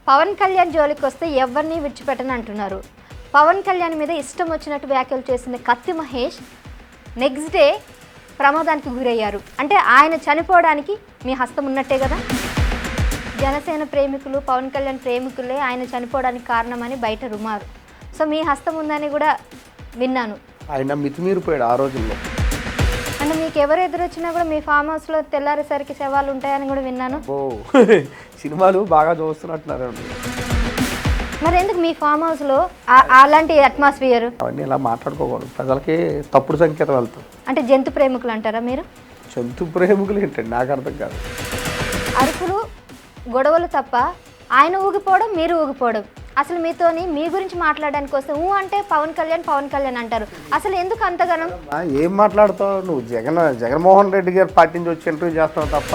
పవన్ కళ్యాణ్ జోలికి వస్తే ఎవరిని విడిచిపెట్టని అంటున్నారు. పవన్ కళ్యాణ్ మీద ఇష్టం వచ్చినట్టు వ్యాఖ్యలు చేసిన కత్తి మహేష్ నెక్స్ట్ డే ప్రమాదానికి గురయ్యారు. అంటే ఆయన చనిపోవడానికి మీ హస్తం ఉన్నట్టే కదా. జనసేన ప్రేమికులు, పవన్ కళ్యాణ్ ప్రేమికులే ఆయన చనిపోవడానికి కారణమని బయట రుమారు. సో మీ హస్తం ఉందని కూడా విన్నాను. ఆయన మితిమీరిపోయాడు ఆ రోజుల్లో. అంటే మీకు ఎవరు ఎదురొచ్చినా కూడా మీ ఫామ్ హౌస్లో తెల్లారేసరికి శవాలు ఉంటాయని కూడా విన్నాను. ఓ సినిమాలు బాగా చూస్తున్నట్టున్నారు. మరి ఎందుకు మీ ఫామ్ హౌస్లో అలాంటి అట్మాస్ఫియర్? అవన్నీ ఇలా మాట్లాడుకోకూడదు, ప్రజలకి తప్పుడు సంకేతం వెళ్తాం. అంటే జంతు ప్రేమికులు అంటారా మీరు? జంతు ప్రేమికులు ఏంటండి, నాకు అర్థం కాదు. అరుపులు, గొడవలు తప్ప ఆయన ఊగిపోవడం, మీరు ఊగిపోవడం. అసలు మీతోని మీ గురించి మాట్లాడడానికి వస్తే అంటే పవన్ కళ్యాణ్ అంటారు. అసలు ఎందుకు అంతగానం? ఏం మాట్లాడుతావు నువ్వు? జగన్మోహన్ రెడ్డి గారి పార్టీ నుంచి వచ్చి ఇంటర్వ్యూ చేస్తావు తప్ప